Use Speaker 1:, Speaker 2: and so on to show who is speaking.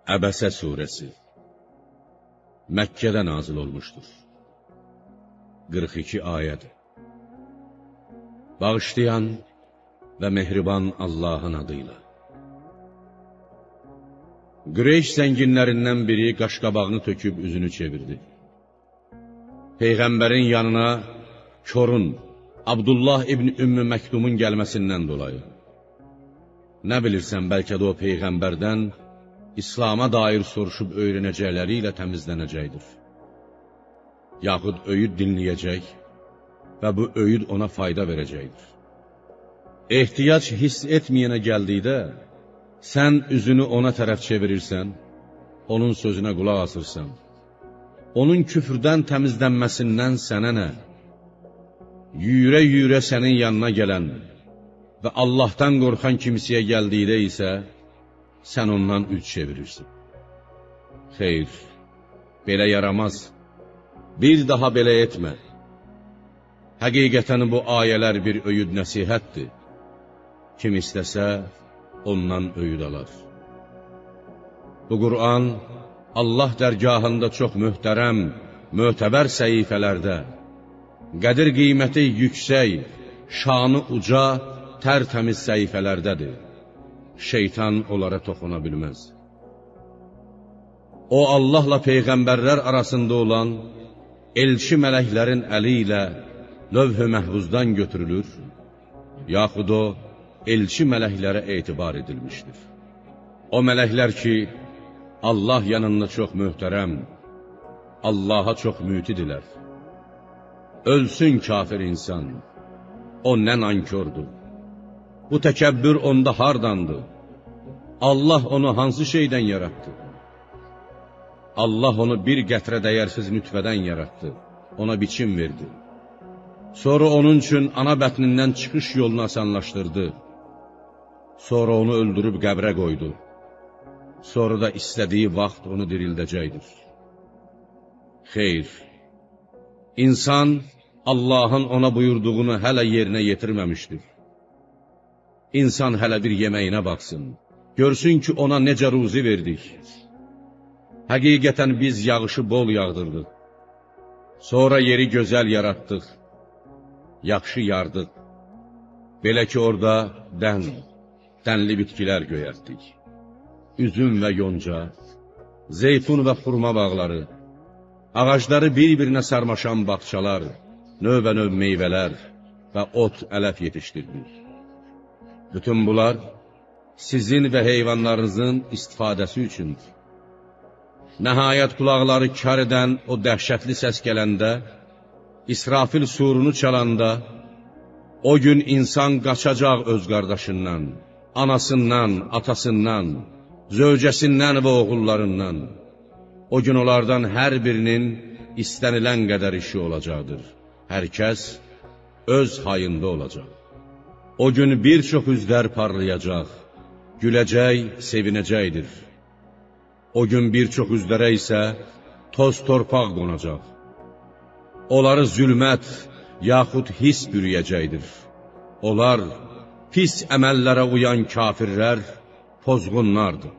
Speaker 1: Əbəsə surəsi Məkkədə nazil olmuşdur. 42 ayədir. Bağışlayan və mehriban Allahın adıyla. Qureyş zənginlərindən biri qaşqabağını töküb üzünü çevirdi. Peyğəmbərin yanına Korun, Abdullah ibn Ümmü Məktumun gəlməsindən dolayı. Nə bilirsən, bəlkə də o Peyğəmbərdən İslam'a dair soruşub öyrənəcəkləri ilə təmizlənəcəkdir. Yaxud öyüd dinləyəcək və bu öyüd ona fayda verəcəkdir. Ehtiyac hiss etməyənə gəldikdə, sən üzünü ona tərəf çevirirsən, onun sözünə qulaq asırsan. Onun küfrdən təmizlənməsindən sənə nə? Yüyürə-yüyürə sənin yanına gələn və Allahdan qorxan kimsəyə gəldikdə isə, sən ondan üz çevirirsin. Xeyr, belə yaramaz. Bir daha belə etmə. Həqiqətən bu ayələr bir öyüd nəsihətdir. Kim istəsə, ondan öyüd alar. Bu Qur'an, Allah dərgahında çox möhtərəm, mötəbər səhifələrdə, qədir qiyməti yüksək, şanı uca, tərtəmiz səhifələrdədir. Şeytan onlara toxuna bilməz. O, Allahla Peyğəmbərlər arasında olan elçi mələklərin əli ilə lövh-ü məhvuzdan götürülür, yaxud o, elçi mələklərə etibar edilmişdir. O mələklər ki, Allah yanında çox möhtərəm, Allaha çox mütidilər. Ölsün kafir insan, o nə nankördür. Bu təkəbbür onda hardandır? Allah onu hansı şeydən yarattı? Allah onu bir qətrə dəyərsiz nütfədən yarattı, ona biçim verdi. Sonra onun üçün ana bətnindən çıxış yolunu asanlaşdırdı. Sonra onu öldürüb qəbrə qoydu. Sonra da istədiyi vaxt onu dirildəcəkdir. Xeyr, insan Allahın ona buyurduğunu hələ yerinə yetirməmişdir. İnsan hələ bir yeməyinə baxsın, görsün ki, ona necə ruzi verdik. Həqiqətən biz yağışı bol yağdırdıq. Sonra yeri gözəl yaratdıq, yaxşı yardıq. Belə ki, orada dənli bitkilər göyərtdik. Üzüm və yonca, zeytun və xurma bağları, ağacları bir-birinə sarmaşan bağçalar, növbə-növ meyvələr və ot ələf yetişdirdik. Bütün bunlar sizin və heyvanlarınızın istifadəsi üçündür. Nəhayət qulaqları kar edən o dəhşətli səs gələndə, İsrafil surunu çalanda, o gün insan qaçacaq öz qardaşından, anasından, atasından, zövcəsindən və oğullarından. O gün onlardan hər birinin istənilən qədər işi olacaqdır. Hər kəs öz hayında olacaq. O gün bir çox üzlər parlayacaq, güləcək, sevinəcəkdir. O gün bir çox üzlərə isə toz torpaq qonacaq. Onları zülmət, yaxud his bürüyəcəkdir. Onlar, pis əməllərə uyan kafirlər, pozğunlardır.